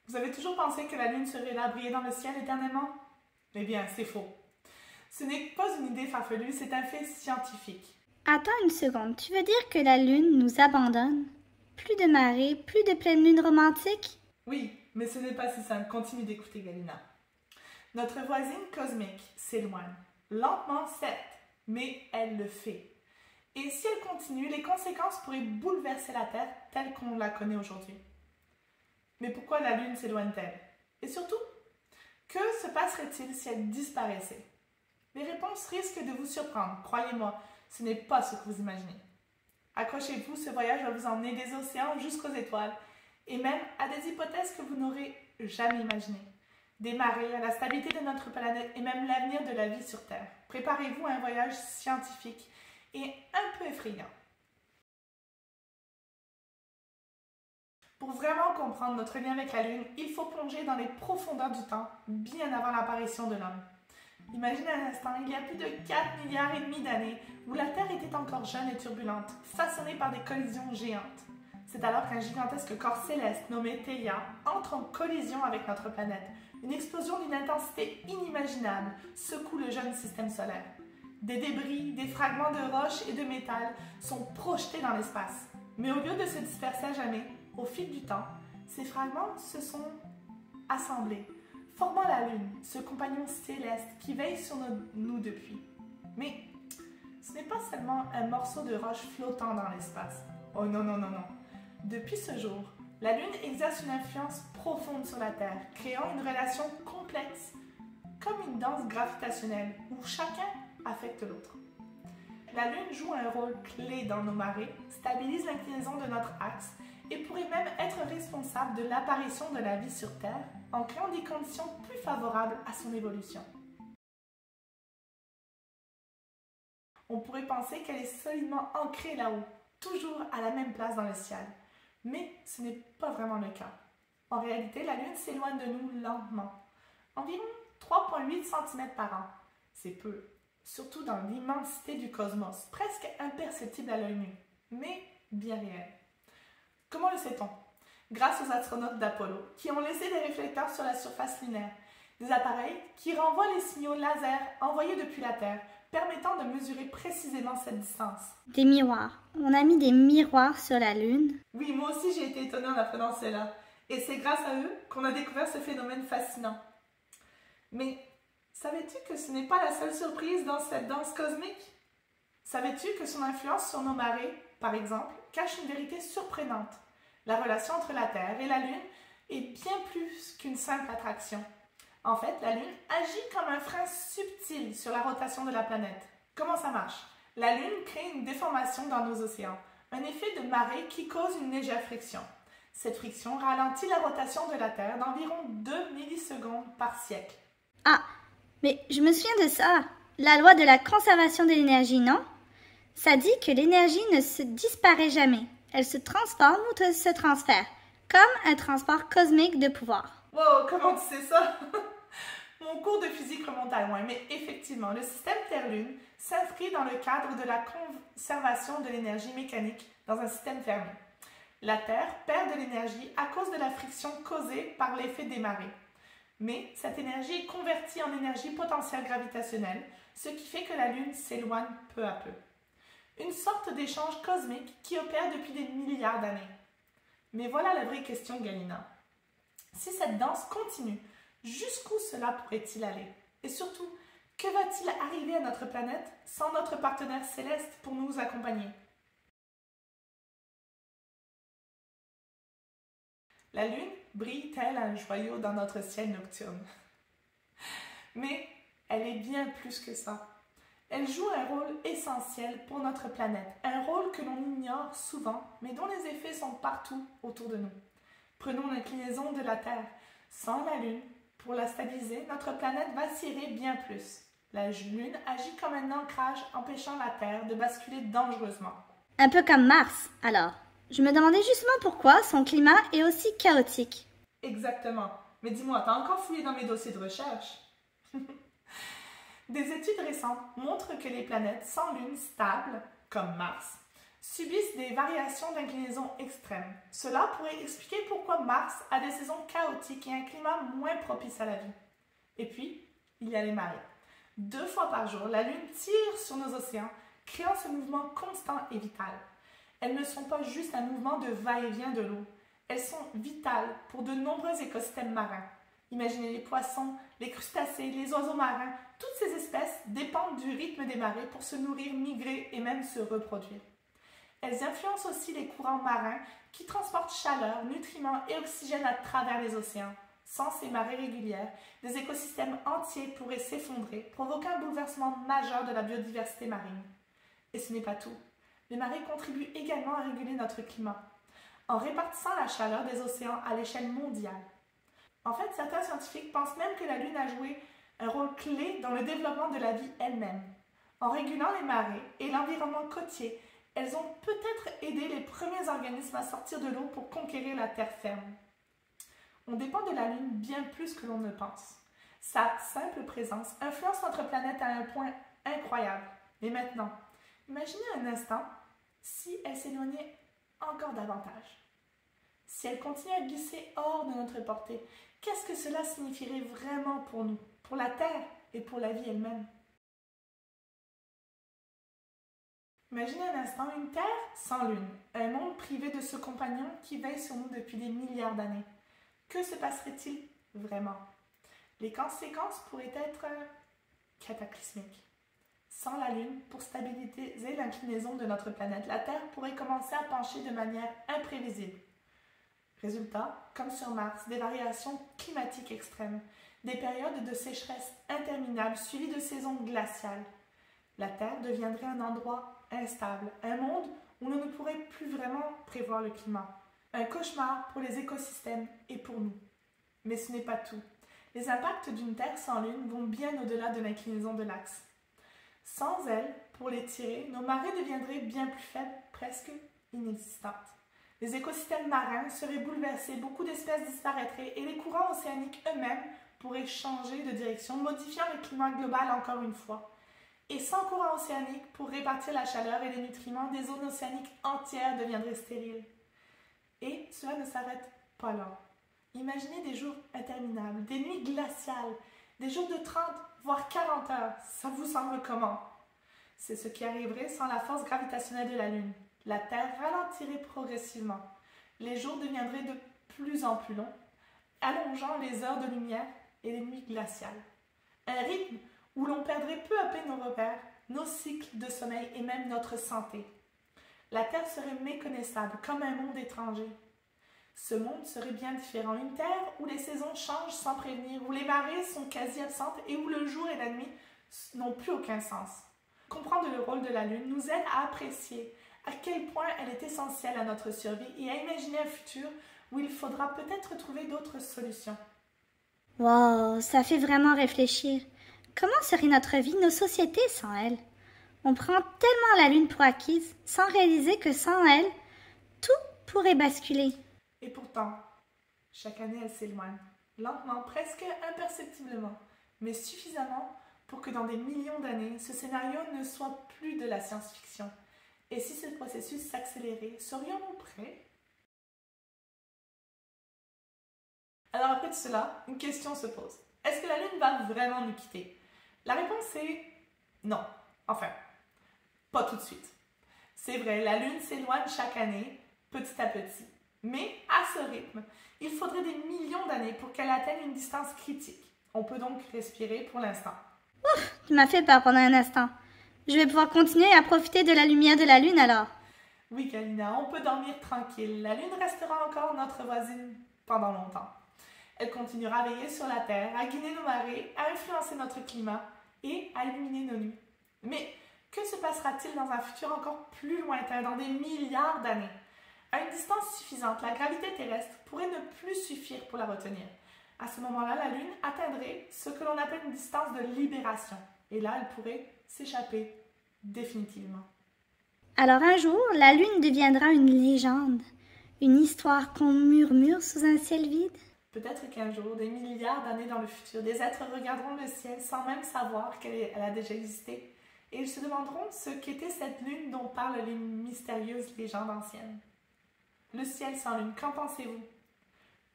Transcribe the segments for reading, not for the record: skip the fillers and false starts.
Vous avez toujours pensé que la Lune serait là, briller dans le ciel éternellement? Eh bien, c'est faux. Ce n'est pas une idée farfelue, c'est un fait scientifique. Attends une seconde, tu veux dire que la Lune nous abandonne? Plus de marée, plus de pleine lune romantique? Oui, mais ce n'est pas si simple. Continue d'écouter, Galina. Notre voisine cosmique s'éloigne. Lentement, certes, mais elle le fait. Et si elle continue, les conséquences pourraient bouleverser la Terre telle qu'on la connaît aujourd'hui. Mais pourquoi la Lune s'éloigne-t-elle? Et surtout, que se passerait-il si elle disparaissait? Les réponses risquent de vous surprendre. Croyez-moi, ce n'est pas ce que vous imaginez. Accrochez-vous, ce voyage va vous emmener des océans jusqu'aux étoiles et même à des hypothèses que vous n'aurez jamais imaginées. Des marées, à la stabilité de notre planète et même l'avenir de la vie sur Terre. Préparez-vous à un voyage scientifique et un peu effrayant. Pour vraiment comprendre notre lien avec la Lune, il faut plonger dans les profondeurs du temps, bien avant l'apparition de l'homme. Imaginez un instant, il y a plus de 4,5 milliards d'années, où la Terre était encore jeune et turbulente, façonnée par des collisions géantes. C'est alors qu'un gigantesque corps céleste nommé Theia entre en collision avec notre planète. Une explosion d'une intensité inimaginable secoue le jeune système solaire. Des débris, des fragments de roches et de métal sont projetés dans l'espace. Mais au lieu de se disperser à jamais, au fil du temps, ces fragments se sont assemblés, formant la Lune, ce compagnon céleste qui veille sur nous depuis. Mais ce n'est pas seulement un morceau de roche flottant dans l'espace. Oh non, non, non, non. Depuis ce jour, la Lune exerce une influence profonde sur la Terre, créant une relation complexe, comme une danse gravitationnelle où chacun affecte l'autre. La Lune joue un rôle clé dans nos marées, stabilise l'inclinaison de notre axe et pourrait même être responsable de l'apparition de la vie sur Terre en créant des conditions plus favorables à son évolution. On pourrait penser qu'elle est solidement ancrée là-haut, toujours à la même place dans le ciel. Mais ce n'est pas vraiment le cas. En réalité, la Lune s'éloigne de nous lentement, environ 3,8 cm par an. C'est peu, surtout dans l'immensité du cosmos, presque imperceptible à l'œil nu, mais bien réel. Comment le sait-on? Grâce aux astronautes d'Apollo, qui ont laissé des réflecteurs sur la surface lunaire, des appareils qui renvoient les signaux laser envoyés depuis la Terre, permettant de mesurer précisément cette distance. Des miroirs. On a mis des miroirs sur la Lune. Oui, moi aussi j'ai été étonnée en apprenant cela. Et c'est grâce à eux qu'on a découvert ce phénomène fascinant. Mais savais-tu que ce n'est pas la seule surprise dans cette danse cosmique? Savais-tu que son influence sur nos marées, par exemple, cache une vérité surprenante? La relation entre la Terre et la Lune est bien plus qu'une simple attraction. En fait, la Lune agit comme un frein subtil sur la rotation de la planète. Comment ça marche? La Lune crée une déformation dans nos océans, un effet de marée qui cause une légère friction. Cette friction ralentit la rotation de la Terre d'environ 2 millisecondes par siècle. Ah, mais je me souviens de ça. La loi de la conservation de l'énergie, non? Ça dit que l'énergie ne se disparaît jamais. Elle se transforme ou se transfère, comme un transport cosmique de pouvoir. Wow, comment tu sais ça? Mon cours de physique remonte à loin, mais effectivement, le système Terre-Lune s'inscrit dans le cadre de la conservation de l'énergie mécanique dans un système fermé. La Terre perd de l'énergie à cause de la friction causée par l'effet des marées. Mais cette énergie est convertie en énergie potentielle gravitationnelle, ce qui fait que la Lune s'éloigne peu à peu. Une sorte d'échange cosmique qui opère depuis des milliards d'années. Mais voilà la vraie question, Galina. Si cette danse continue, jusqu'où cela pourrait-il aller? Et surtout, que va-t-il arriver à notre planète sans notre partenaire céleste pour nous accompagner? La Lune brille tel un joyau dans notre ciel nocturne. Mais elle est bien plus que ça. Elle joue un rôle essentiel pour notre planète, un rôle que l'on ignore souvent, mais dont les effets sont partout autour de nous. Prenons l'inclinaison de la Terre. Sans la Lune, pour la stabiliser, notre planète vacillerait bien plus. La Lune agit comme un ancrage empêchant la Terre de basculer dangereusement. Un peu comme Mars, alors. Je me demandais justement pourquoi son climat est aussi chaotique. Exactement. Mais dis-moi, t'as encore fouillé dans mes dossiers de recherche? Des études récentes montrent que les planètes sans lune stable, comme Mars, subissent des variations d'inclinaison extrêmes. Cela pourrait expliquer pourquoi Mars a des saisons chaotiques et un climat moins propice à la vie. Et puis, il y a les marées. 2 fois par jour, la Lune tire sur nos océans, créant ce mouvement constant et vital. Elles ne sont pas juste un mouvement de va-et-vient de l'eau. Elles sont vitales pour de nombreux écosystèmes marins. Imaginez les poissons, les crustacés, les oiseaux marins, toutes ces espèces dépendent du rythme des marées pour se nourrir, migrer et même se reproduire. Elles influencent aussi les courants marins qui transportent chaleur, nutriments et oxygène à travers les océans. Sans ces marées régulières, des écosystèmes entiers pourraient s'effondrer, provoquant un bouleversement majeur de la biodiversité marine. Et ce n'est pas tout. Les marées contribuent également à réguler notre climat, en répartissant la chaleur des océans à l'échelle mondiale. En fait, certains scientifiques pensent même que la Lune a joué un rôle clé dans le développement de la vie elle-même. En régulant les marées et l'environnement côtier, elles ont peut-être aidé les premiers organismes à sortir de l'eau pour conquérir la terre ferme. On dépend de la Lune bien plus que l'on ne pense. Sa simple présence influence notre planète à un point incroyable. Mais maintenant, imaginez un instant si elle s'éloignait encore davantage. Si elle continue à glisser hors de notre portée, qu'est-ce que cela signifierait vraiment pour nous, pour la Terre et pour la vie elle-même? Imaginez un instant une Terre sans Lune, un monde privé de ce compagnon qui veille sur nous depuis des milliards d'années. Que se passerait-il vraiment? Les conséquences pourraient être cataclysmiques. Sans la Lune, pour stabiliser l'inclinaison de notre planète, la Terre pourrait commencer à pencher de manière imprévisible. Résultat, comme sur Mars, des variations climatiques extrêmes, des périodes de sécheresse interminables suivies de saisons glaciales. La Terre deviendrait un endroit instable, un monde où l'on ne pourrait plus vraiment prévoir le climat. Un cauchemar pour les écosystèmes et pour nous. Mais ce n'est pas tout. Les impacts d'une Terre sans Lune vont bien au-delà de l'inclinaison de l'axe. Sans elle, pour les tirer, nos marées deviendraient bien plus faibles, presque inexistantes. Les écosystèmes marins seraient bouleversés, beaucoup d'espèces disparaîtraient et les courants océaniques eux-mêmes pourraient changer de direction, modifiant le climat global encore une fois. Et sans courant océanique pour répartir la chaleur et les nutriments, des zones océaniques entières deviendraient stériles. Et cela ne s'arrête pas là. Imaginez des jours interminables, des nuits glaciales, des jours de 30, voire 40 heures. Ça vous semble comment? C'est ce qui arriverait sans la force gravitationnelle de la Lune. La Terre ralentirait progressivement. Les jours deviendraient de plus en plus longs, allongeant les heures de lumière et les nuits glaciales. Un rythme où l'on perdrait peu à peu nos repères, nos cycles de sommeil et même notre santé. La Terre serait méconnaissable, comme un monde étranger. Ce monde serait bien différent. Une Terre où les saisons changent sans prévenir, où les marées sont quasi absentes et où le jour et la nuit n'ont plus aucun sens. Comprendre le rôle de la Lune nous aide à apprécier à quel point elle est essentielle à notre survie et à imaginer un futur où il faudra peut-être trouver d'autres solutions. Wow, ça fait vraiment réfléchir. Comment serait notre vie, nos sociétés sans elle? On prend tellement la Lune pour acquise, sans réaliser que sans elle, tout pourrait basculer. Et pourtant, chaque année elle s'éloigne, lentement, presque imperceptiblement, mais suffisamment pour que dans des millions d'années, ce scénario ne soit plus de la science-fiction. Et si ce processus s'accélérait, serions-nous prêts? Alors après tout cela, une question se pose. Est-ce que la Lune va vraiment nous quitter? La réponse est non. Enfin, pas tout de suite. C'est vrai, la Lune s'éloigne chaque année, petit à petit. Mais à ce rythme, il faudrait des millions d'années pour qu'elle atteigne une distance critique. On peut donc respirer pour l'instant. Ouf, tu m'as fait peur pendant un instant. Je vais pouvoir continuer à profiter de la lumière de la Lune alors. Oui, Kalina, on peut dormir tranquille. La Lune restera encore notre voisine pendant longtemps. Elle continuera à veiller sur la Terre, à guider nos marées, à influencer notre climat et à illuminer nos nuits. Mais que se passera-t-il dans un futur encore plus lointain, dans des milliards d'années? À une distance suffisante, la gravité terrestre pourrait ne plus suffire pour la retenir. À ce moment-là, la Lune atteindrait ce que l'on appelle une distance de libération. Et là, elle pourrait s'échapper définitivement. Alors un jour, la Lune deviendra une légende, une histoire qu'on murmure sous un ciel vide. Peut-être qu'un jour, des milliards d'années dans le futur, des êtres regarderont le ciel sans même savoir qu'elle a déjà existé et ils se demanderont ce qu'était cette lune dont parlent les mystérieuses légendes anciennes. Le ciel sans lune, qu'en pensez-vous?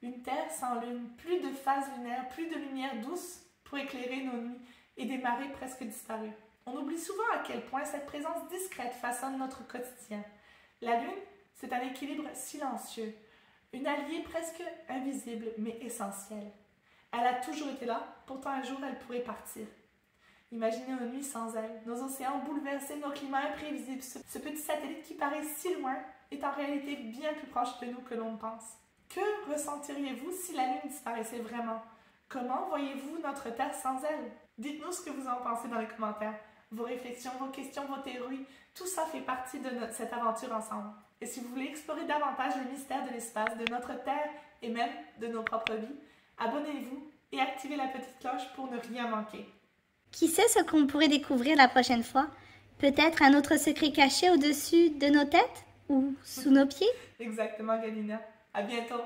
Une terre sans lune, plus de phases lunaires, plus de lumière douce pour éclairer nos nuits et des marées presque disparues. On oublie souvent à quel point cette présence discrète façonne notre quotidien. La lune, c'est un équilibre silencieux, une alliée presque invisible mais essentielle. Elle a toujours été là, pourtant un jour elle pourrait partir. Imaginez nos nuits sans elle, nos océans bouleversés, nos climats imprévisibles. Ce petit satellite qui paraît si loin est en réalité bien plus proche de nous que l'on pense. Que ressentiriez-vous si la lune disparaissait vraiment? Comment voyez-vous notre Terre sans elle? Dites-nous ce que vous en pensez dans les commentaires. Vos réflexions, vos questions, vos théories, tout ça fait partie de cette aventure ensemble. Et si vous voulez explorer davantage les mystères de l'espace, de notre Terre et même de nos propres vies, abonnez-vous et activez la petite cloche pour ne rien manquer. Qui sait ce qu'on pourrait découvrir la prochaine fois? Peut-être un autre secret caché au-dessus de nos têtes ou sous nos pieds? Exactement, Galina. À bientôt!